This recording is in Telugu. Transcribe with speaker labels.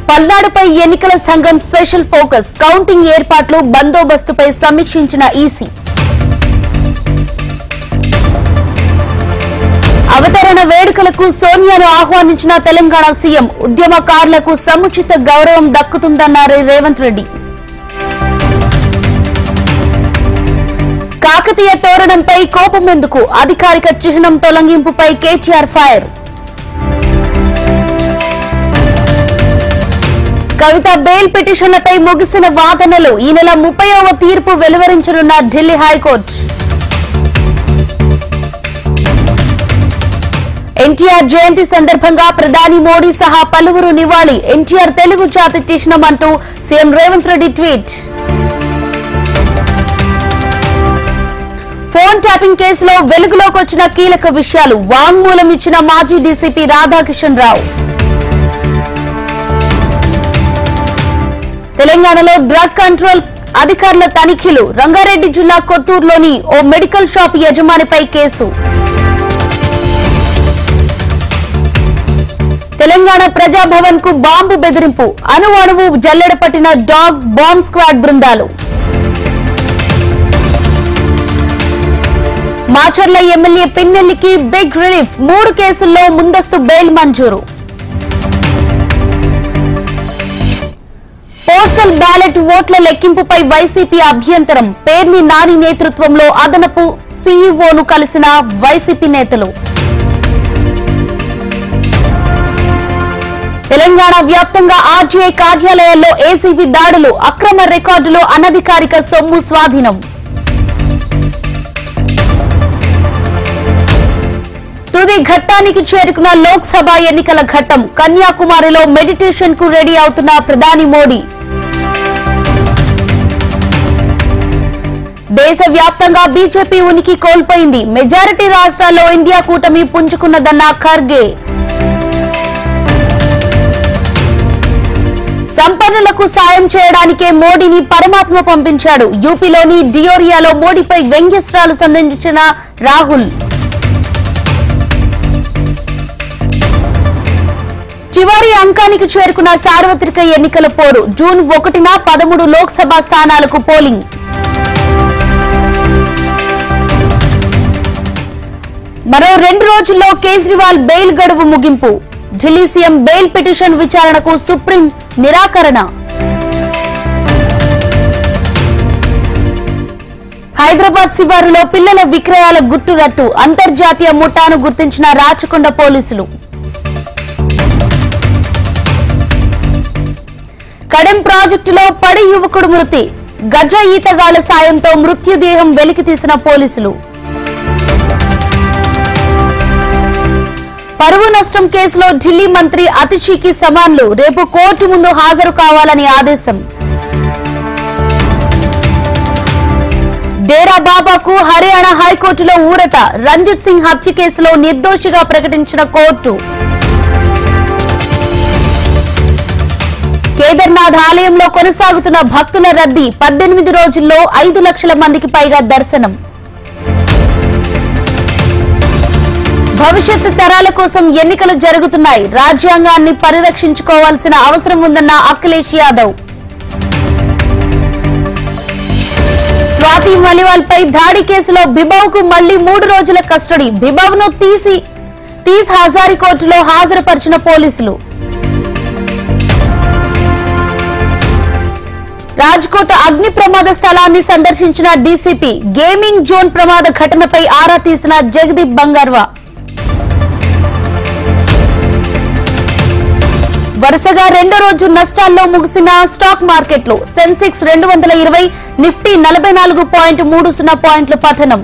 Speaker 1: పల్నాడుపై ఎన్నికల సంఘం స్పెషల్ ఫోకస్ కౌంటింగ్ ఏర్పాట్లు బందోబస్తుపై సమీక్షించిన ఈసీ. అవతరణ వేడుకలకు సోనియాను ఆహ్వానించిన తెలంగాణ సీఎం. ఉద్యమకారులకు సముచిత గౌరవం దక్కుతుందన్నారు రేవంత్ రెడ్డి. కాకతీయ తోరణంపై కోపం ఎందుకు? అధికారిక చిహ్నం తొలగింపుపై కేటీఆర్ ఫైర్. కవిత బెయిల్ పిటిషన్లపై ముగిసిన వాదనలు. ఈ నెల 30వ తీర్పు వెలువరించనున్న ఢిల్లీ హైకోర్టు. ఎన్టీఆర్ జయంతి సందర్భంగా ప్రధాని మోడీ సహా పలువురు నివాళి. ఎన్టీఆర్ తెలుగు జాతి చిహ్నం అంటూ CM Revanth Reddy tweet. Phone tapping కేసులో వెలుగులోకి వచ్చిన కీలక విషయాలు. వాంగ్మూలం ఇచ్చిన మాజీ డీసీపీ రాధాకిషన్ రావు. తెలంగాణలో డ్రగ్ కంట్రోల్ అధికారుల తనిఖీలు. రంగారెడ్డి జిల్లా కొత్తూరులోని ఓ మెడికల్ షాప్ యజమానిపై కేసు. తెలంగాణ ప్రజాభవన్ కు బాంబు బెదిరింపు. అణువణువు జల్లెడ పట్టిన డాగ్ బాంబ్ స్క్వాడ్ బృందాలు. మాచర్ల ఎమ్మెల్యే పిన్నెల్లికి బిగ్ రిలీఫ్. 3 కేసుల్లో ముందస్తు బెయిల్ మంజూరు. పోస్టల్ బ్యాలెట్ ఓట్ల లెక్కింపుపై వైసీపీ అభ్యంతరం. పేర్ని నాని నేతృత్వంలో అదనపు సీఈఓను కలిసిన వైసీపీ నేతలు. తెలంగాణ వ్యాప్తంగా ఆర్జీఐ కార్యాలయాల్లో ఏసీబీ దాడులు. అక్రమ రికార్డులో అనధికారిక సొమ్ము స్వాధీనం. తుది ఘట్టానికి చేరుకున్న లోక్సభ ఎన్నికల ఘట్టం. కన్యాకుమారిలో మెడిటేషన్ కు రెడీ అవుతున్న ప్రధాని మోడీ. దేశవ్యాప్తంగా బీజేపీ ఉనికి కోల్పోయింది. మెజారిటీ రాష్ట్రాల్లో ఇండియా కూటమి పుంజుకున్నదన్న ఖర్గే. సంపన్నులకు సాయం చేయడానికే మోడీని పరమాత్మ పంపించాడు. యూపీలోని డియోరియాలో మోడీపై వ్యంగ్యస్త్రాలు సంధించిన రాహుల్. చివరి అంకానికి చేరుకున్న సార్వత్రిక ఎన్నికల పోరు. జూన్ 1న 13 లోక్సభ స్థానాలకు పోలింగ్. మరో 2 రోజుల్లో కేజ్రీవాల్ బెయిల్ గడువు ముగింపు. ఢిల్లీ సీఎం బెయిల్ పిటిషన్ విచారణకు సుప్రీం నిరాకరణ. హైదరాబాద్ శివారులో పిల్లల విక్రయాల గుట్టురట్టు. అంతర్జాతీయ ముఠాను గుర్తించిన రాచకొండ పోలీసులు. కడెం ప్రాజెక్టులో పడి యువకుడు మృతి. గజ ఈతగాళ్ల సాయంతో మృత్యుదేహం వెలికి తీసిన పోలీసులు. పరువు నష్టం కేసులో ఢిల్లీ మంత్రి అతిషికి సమాన్లు. రేపు కోర్టు ముందు హాజరు కావాలని ఆదేశం. డేరా బాబాకు హర్యానా హైకోర్టులో ఊరట. రంజిత్ సింగ్ హత్య కేసులో నిర్దోషిగా ప్రకటించిన కోర్టు. కేదార్నాథ్ ఆలయంలో కొనసాగుతున్న భక్తుల రద్దీ. 18 రోజుల్లో 5 లక్షల మందికి పైగా దర్శనం. భవిష్యత్తు తరాల కోసం ఎన్నికలు జరుగుతున్నాయి. రాజ్యాంగాన్ని పరిరక్షించుకోవాల్సిన అవసరం ఉందన్న అఖిలేష్ యాదవ్. స్వాతి మలివాల్ పై దాడి కేసులో బిబావ్కు మళ్లీ 3 రోజుల కస్టడీ. బిబావ్ను తీస్ హజారీ కోర్టులో హాజరుపరిచిన పోలీసులు. రాజ్కోట్ అగ్ని ప్రమాద స్థలాన్ని సందర్శించిన డీసీపీ. గేమింగ్ జోన్ ప్రమాద ఘటనపై ఆరా తీసిన జగదీప్ బంగార్వా. వరుసగా 2వ రోజు నష్టాల్లో ముగిసిన స్టాక్ మార్కెట్లు. సెన్సెక్స్ 220, నిఫ్టీ 44.30 పాయింట్ల పతనం.